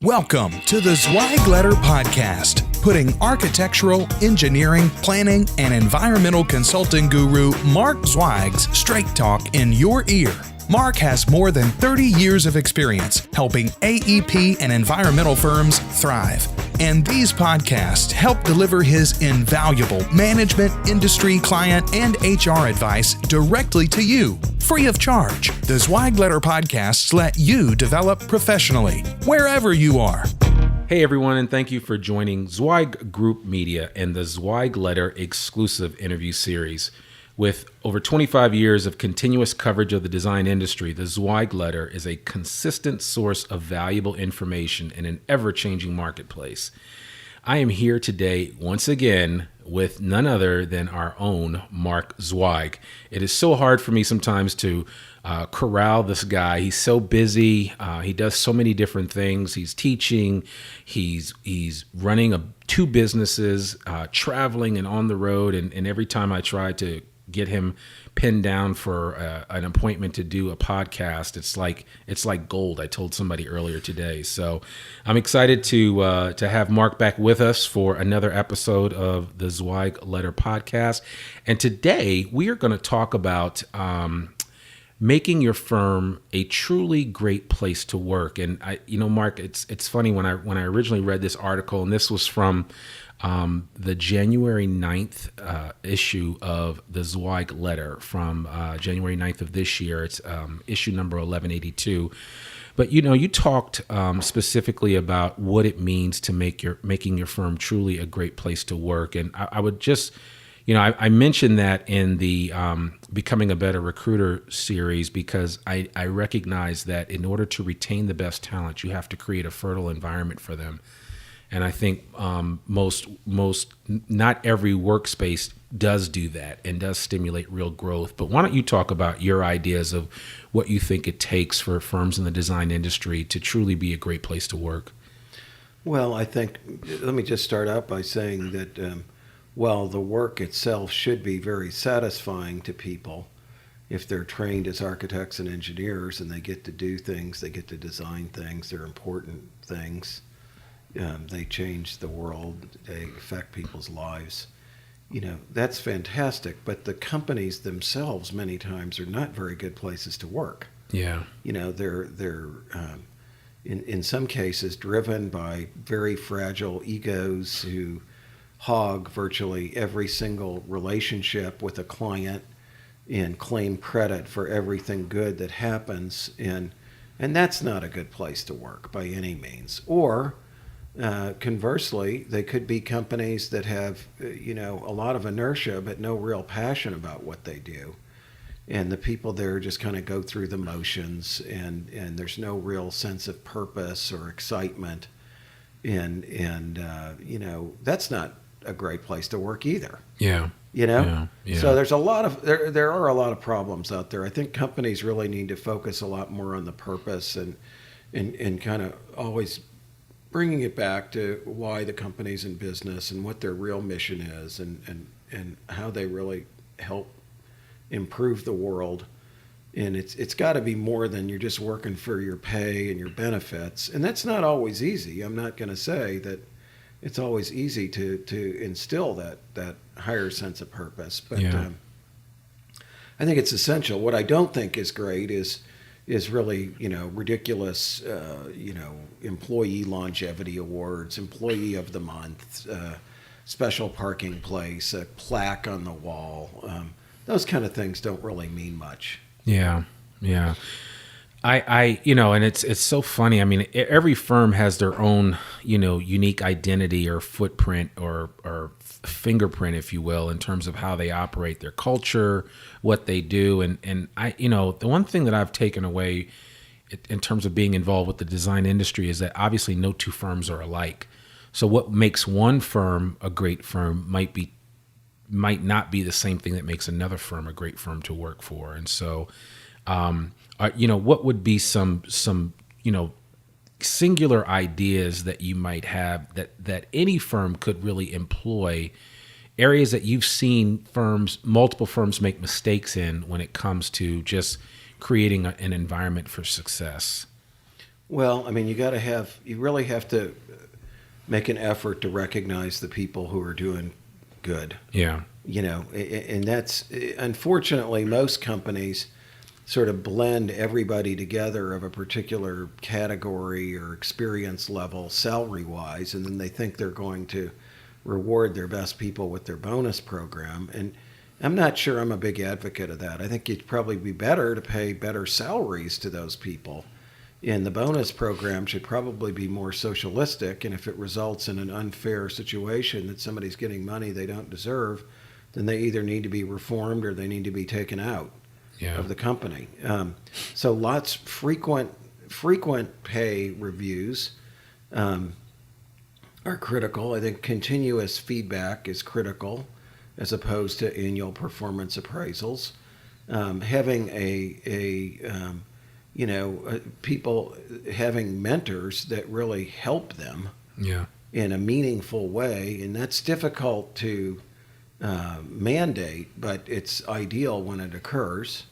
Welcome to the ZWEIG Letter Podcast, putting architectural, engineering, planning, and environmental consulting guru Mark Zweig's straight talk in your ear. Mark has more than 30 years of experience helping AEP and environmental firms thrive. And these podcasts help deliver his invaluable management, industry, client, and HR advice directly to you, free of charge. The ZWEIG Letter Podcasts let you develop professionally, wherever you are. Hey everyone, and thank you for joining ZWEIG Group Media and the ZWEIG Letter exclusive interview series. With over 25 years of continuous coverage of the design industry, the ZWEIG Letter is a consistent source of valuable information in an ever-changing marketplace. I am here today once again with none other than our own Mark Zweig. It is so hard for me sometimes to corral this guy. He's so busy. He does so many different things. He's teaching. He's running two businesses, traveling and on the road. And every time I try to get him pinned down for an appointment to do a podcast, it's like gold. I told somebody earlier today. So I'm excited to have Mark back with us for another episode of the ZWEIG Letter Podcast. And today we are going to talk about making your firm a truly great place to work. And Mark, it's funny when I originally read this article, and this was from the January 9th issue of the ZWEIG Letter from January 9th of this year. It's issue number 1182. But, you talked specifically about what it means to making your firm truly a great place to work. And I would just, I mentioned that in the Becoming a Better Recruiter series because I recognize that in order to retain the best talent, you have to create a fertile environment for them. And I think most not every workspace does do that and does stimulate real growth. But why don't you talk about your ideas of what you think it takes for firms in the design industry to truly be a great place to work? Well, I think, let me just start out by saying that while the work itself should be very satisfying to people, if they're trained as architects and engineers and they get to do things, they get to design things, they're important things. They change the world, they affect people's lives. That's fantastic, but the companies themselves many times are not very good places to work. Yeah. They're in some cases driven by very fragile egos who hog virtually every single relationship with a client and claim credit for everything good that happens. And that's not a good place to work by any means. Or conversely, they could be companies that have, a lot of inertia, but no real passion about what they do. And the people there just kind of go through the motions and there's no real sense of purpose or excitement. And that's not a great place to work either. Yeah. Yeah. So there's there are a lot of problems out there. I think companies really need to focus a lot more on the purpose and kind of always bringing it back to why the company's in business and what their real mission is and how they really help improve the world. And it's got to be more than you're just working for your pay and your benefits. And that's not always easy. I'm not going to say that it's always easy to instill that higher sense of purpose. But yeah. I think it's essential. What I don't think is great is really, ridiculous, employee longevity awards, employee of the month, special parking place, a plaque on the wall. Those kind of things don't really mean much. Yeah. And it's so funny. I mean, every firm has their own, unique identity or footprint or fingerprint, if you will, in terms of how they operate, their culture, what they do. And I, the one thing that I've taken away in terms of being involved with the design industry is that obviously no two firms are alike. So what makes one firm a great firm might not be the same thing that makes another firm a great firm to work for. And so, what would be some singular ideas that you might have that any firm could really employ, areas that you've seen multiple firms make mistakes in when it comes to just creating an environment for success? Well, I mean, you really have to make an effort to recognize the people who are doing good. Yeah. And that's, unfortunately, most companies sort of blend everybody together of a particular category or experience level salary wise, and then they think they're going to reward their best people with their bonus program. And I'm not sure I'm a big advocate of that. I think it'd probably be better to pay better salaries to those people. And the bonus program should probably be more socialistic. And if it results in an unfair situation that somebody's getting money they don't deserve, then they either need to be reformed or they need to be taken out of the company. So lots frequent pay reviews are critical. I think continuous feedback is critical as opposed to annual performance appraisals. Having people having mentors that really help them in a meaningful way, and that's difficult to mandate, but it's ideal when it occurs.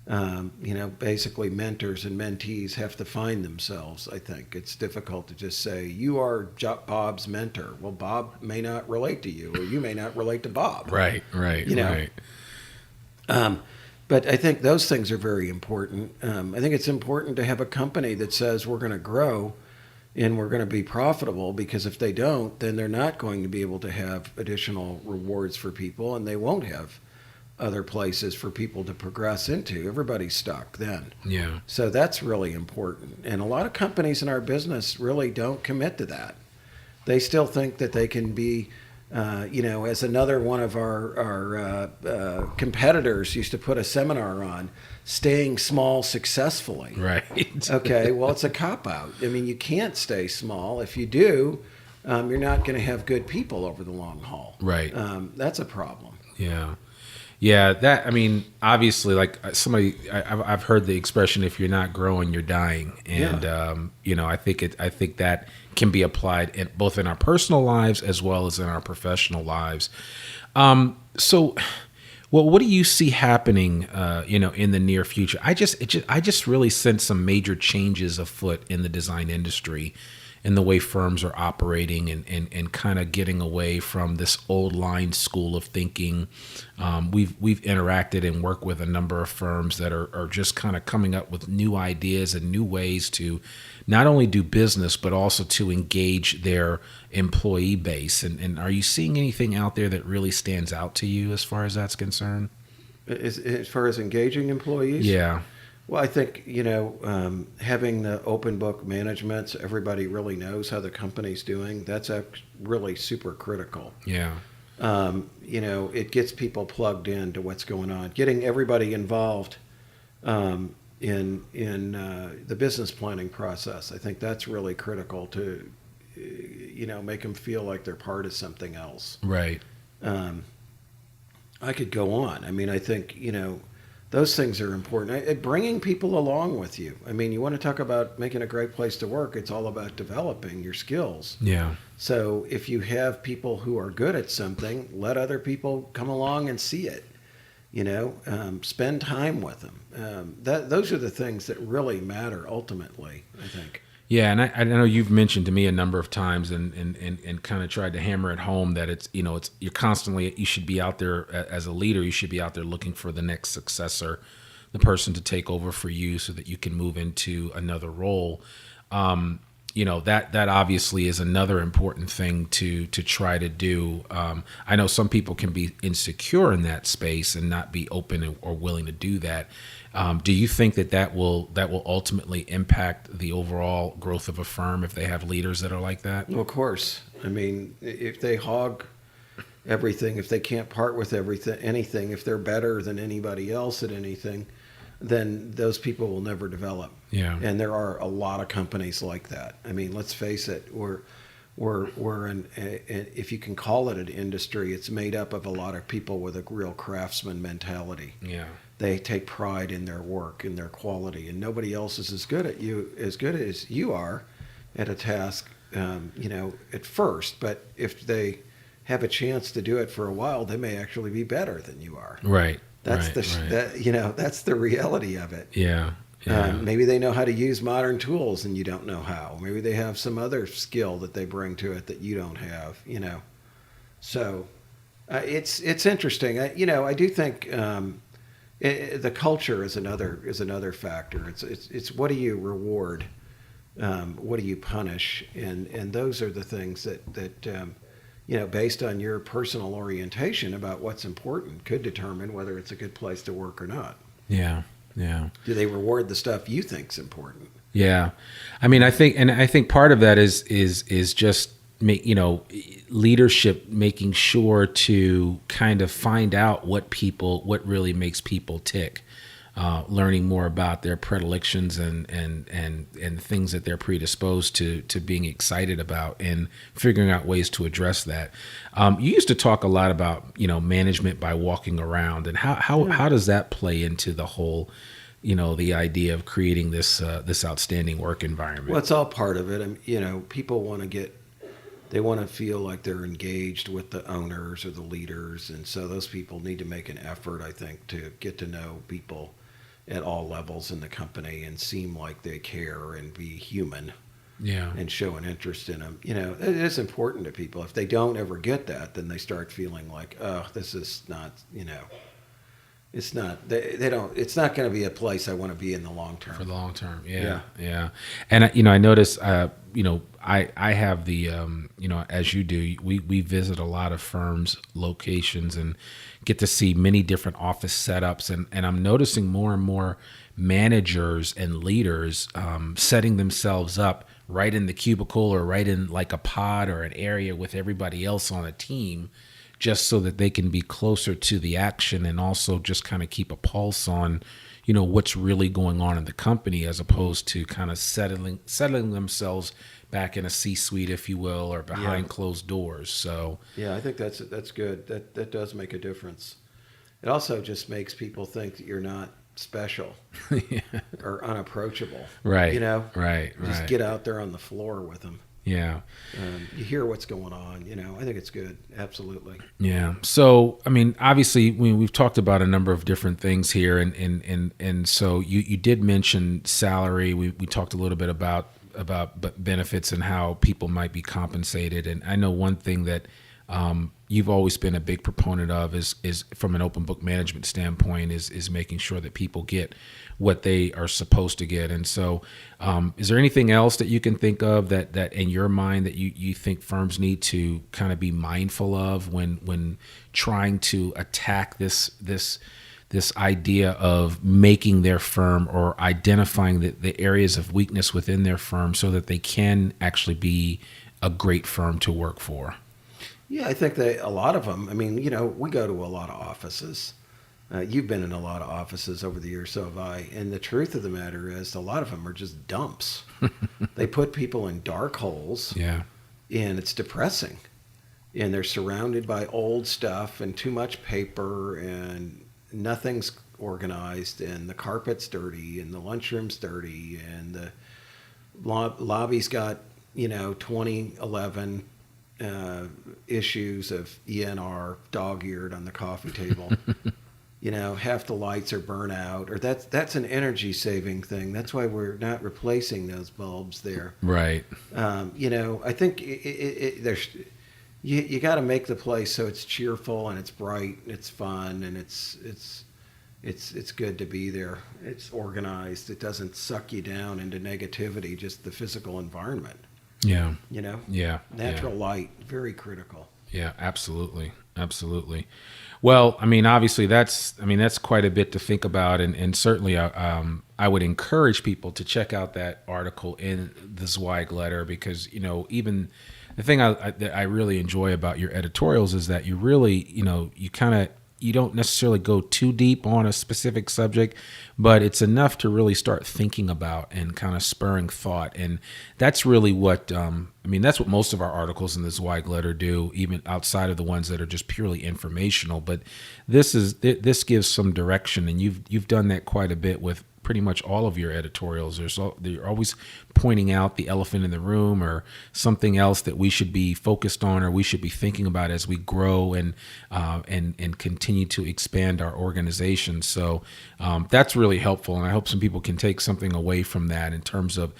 Basically mentors and mentees have to find themselves. I think it's difficult to just say, you are Bob's mentor. Well, Bob may not relate to you, or you may not relate to Bob. Right. But I think those things are very important. I think it's important to have a company that says we're going to grow and we're going to be profitable, because if they don't, then they're not going to be able to have additional rewards for people, and they won't have other places for people to progress into. Everybody's stuck then. Yeah. So that's really important. And a lot of companies in our business really don't commit to that. They still think that they can be, as another one of our competitors used to put a seminar on, staying small successfully. Right. Okay, well, it's a cop-out. I mean, you can't stay small. If you do, you're not going to have good people over the long haul. Right. That's a problem. Yeah. Yeah, obviously, like I've heard the expression, if you're not growing, you're dying. And, I think that can be applied both in our personal lives as well as in our professional lives. What do you see happening, in the near future? I just really sense some major changes afoot in the design industry, and the way firms are operating, and kind of getting away from this old line school of thinking. We've interacted and worked with a number of firms that are just kind of coming up with new ideas and new ways to not only do business, but also to engage their employee base. And are you seeing anything out there that really stands out to you as far as that's concerned? As far as engaging employees? Yeah. Well, I think, having the open book management, so everybody really knows how the company's doing, that's really super critical. Yeah. It gets people plugged into what's going on. Getting everybody involved in the business planning process, I think that's really critical to, make them feel like they're part of something else. Right. I could go on. I mean, I think, those things are important. Bringing people along with you. I mean, you want to talk about making a great place to work, it's all about developing your skills. Yeah. So if you have people who are good at something, let other people come along and see it. Spend time with them. Those are the things that really matter ultimately, I think. Yeah, and I know you've mentioned to me a number of times and kind of tried to hammer it home that you should be out there as a leader. You should be out there looking for the next successor, the person to take over for you so that you can move into another role. That obviously is another important thing to try to do. I know some people can be insecure in that space and not be open or willing to do that. Do you think that will ultimately impact the overall growth of a firm if they have leaders that are like that? Well, of course. I mean, if they hog everything, if they can't part with anything, if they're better than anybody else at anything, then those people will never develop. Yeah. And there are a lot of companies like that. I mean, let's face it, we're in, if you can call it an industry, it's made up of a lot of people with a real craftsman mentality. Yeah. They take pride in their work and their quality, and nobody else is as good as you are at a task, at first. But if they have a chance to do it for a while, they may actually be better than you are. Right. That's that's the reality of it. Yeah. Maybe they know how to use modern tools and you don't know how. Maybe they have some other skill that they bring to it that you don't have, So it's interesting. I do think the culture is another factor. It's what do you reward, what do you punish, and those are the things that based on your personal orientation about what's important, could determine whether it's a good place to work or not. Yeah. Yeah. Do they reward the stuff you think's important? Yeah. I mean, I think part of that is just leadership making sure to kind of find out what really makes people tick, learning more about their predilections and things that they're predisposed to being excited about, and figuring out ways to address that. You used to talk a lot about, management by walking around, and how does that play into the whole, the idea of creating this outstanding work environment? Well, it's all part of it. People they want to feel like they're engaged with the owners or the leaders, and so those people need to make an effort, I think, to get to know people at all levels in the company and seem like they care and be human. Yeah. And show an interest in them. It is important to people. If they don't ever get that, then they start feeling like, oh, this is not, it's not, they don't, it's not going to be a place I want to be in the long term. For the long term. Yeah. And, I notice, I have the, as you do, we visit a lot of firms' locations and get to see many different office setups. And I'm noticing more and more managers and leaders setting themselves up right in the cubicle or right in like a pod or an area with everybody else on a team, just so that they can be closer to the action and also just kind of keep a pulse on, what's really going on in the company, as opposed to kind of settling themselves back in a C-suite, if you will, or behind closed doors. So yeah, I think that's good. That does make a difference. It also just makes people think that you're not special or unapproachable. Right. Right. Just get out there on the floor with them. Yeah. You hear what's going on. I think it's good. Absolutely. Yeah. So, I mean, obviously, we've talked about a number of different things here, and so you did mention salary. We talked a little bit about benefits and how people might be compensated. And I know one thing that you've always been a big proponent of is from an open book management standpoint is making sure that people get what they are supposed to get. And so is there anything else that you can think of that in your mind that you think firms need to kind of be mindful of when trying to attack this idea of making their firm, or identifying the areas of weakness within their firm so that they can actually be a great firm to work for? Yeah, I think that a lot of them, we go to a lot of offices. You've been in a lot of offices over the years, so have I. And the truth of the matter is a lot of them are just dumps. They put people in dark holes. Yeah. And it's depressing. And they're surrounded by old stuff and too much paper, and nothing's organized, and the carpet's dirty, and the lunchroom's dirty, and the lobby's got 2011 issues of ENR dog-eared on the coffee table. Half the lights are burnt out, or that's an energy saving thing. That's why we're not replacing those bulbs there. Right. I think there's you got to make the place so it's cheerful and it's bright, and it's fun, and it's good to be there. It's organized. It doesn't suck you down into negativity. Just the physical environment. Yeah. Yeah. Natural light, very critical. Yeah, absolutely. Well, obviously that's quite a bit to think about, and certainly I would encourage people to check out that article in the ZWEIG letter, because even the thing that I really enjoy about your editorials is that you really you don't necessarily go too deep on a specific subject, but it's enough to really start thinking about and kind of spurring thought. And that's really what, that's what most of our articles in the ZWEIG letter do, even outside of the ones that are just purely informational. But this gives some direction, and you've done that quite a bit with pretty much all of your editorials. They're always pointing out the elephant in the room or something else that we should be focused on or we should be thinking about as we grow and continue to expand our organization. So that's really helpful, and I hope some people can take something away from that in terms of,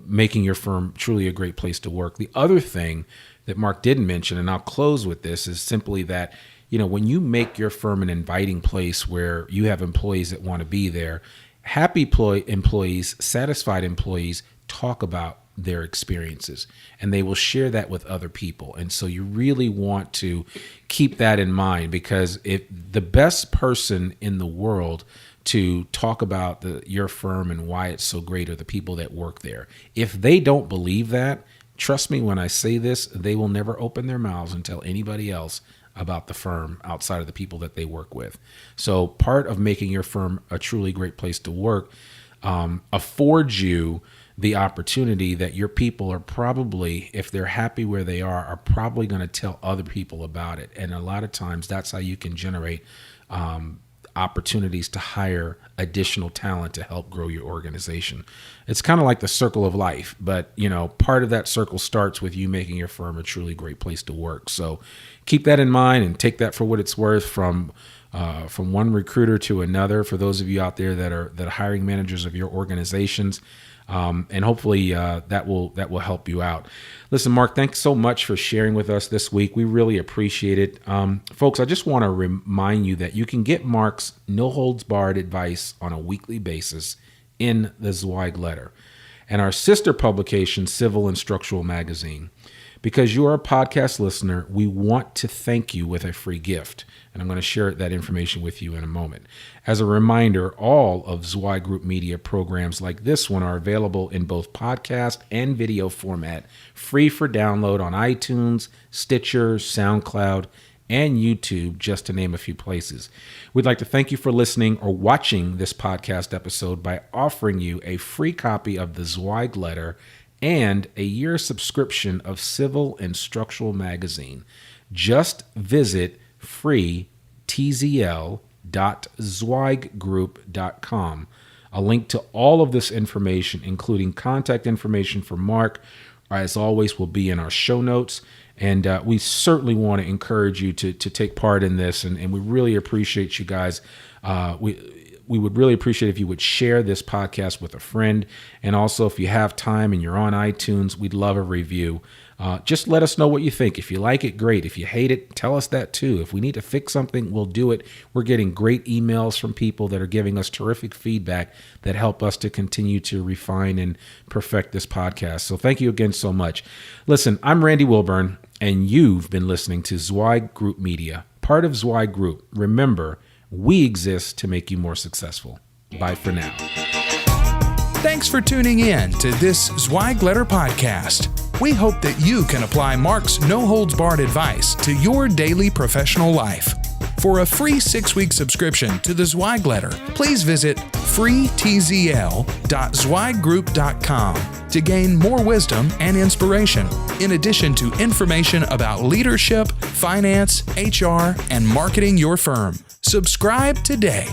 making your firm truly a great place to work. The other thing that Mark didn't mention, and I'll close with this, is simply that, when you make your firm an inviting place where you have employees that want to be there, happy employees, satisfied employees talk about their experiences, and they will share that with other people. And so you really want to keep that in mind, because if the best person in the world to talk about your firm and why it's so great are the people that work there. If they don't believe that, trust me when I say this, they will never open their mouths and tell anybody else about the firm outside of the people that they work with. So part of making your firm a truly great place to work affords you the opportunity that your people are probably, if they're happy where they are probably going to tell other people about it. And a lot of times that's how you can generate opportunities to hire additional talent to help grow your organization. It's kind of like the circle of life, but part of that circle starts with you making your firm a truly great place to work. So keep that in mind and take that for what it's worth from one recruiter to another. For those of you out there that are hiring managers of your organizations, and hopefully that will help you out. Listen, Mark, thanks so much for sharing with us this week. We really appreciate it. Folks, I just want to remind you that you can get Mark's no-holds-barred advice on a weekly basis in the ZWEIG Letter and our sister publication, Civil and Structural Magazine. Because you are a podcast listener, we want to thank you with a free gift. And I'm going to share that information with you in a moment. As a reminder, all of ZWEIG Group Media programs like this one are available in both podcast and video format, free for download on iTunes, Stitcher, SoundCloud, and YouTube, just to name a few places. We'd like to thank you for listening or watching this podcast episode by offering you a free copy of the ZWEIG Letter and a year subscription of Civil and Structural Magazine. Just visit free.tzl.zweiggroup.com. A link to all of this information, including contact information for Mark, as always, will be in our show notes. And we certainly want to encourage you to take part in this. And we really appreciate you guys. We would really appreciate if you would share this podcast with a friend. And also, if you have time and you're on iTunes, we'd love a review. Just let us know what you think. If you like it, great. If you hate it, tell us that too. If we need to fix something, we'll do it. We're getting great emails from people that are giving us terrific feedback that help us to continue to refine and perfect this podcast. So thank you again so much. Listen, I'm Randy Wilburn, and you've been listening to ZWEIG Group Media, part of ZWEIG Group. Remember, we exist to make you more successful. Bye for now. Thanks for tuning in to this ZWEIG Letter podcast. We hope that you can apply Mark's no-holds-barred advice to your daily professional life. For a free 6-week subscription to the ZWEIG Letter, please visit freetzl.zweiggroup.com to gain more wisdom and inspiration, in addition to information about leadership, finance, HR, and marketing your firm. Subscribe today.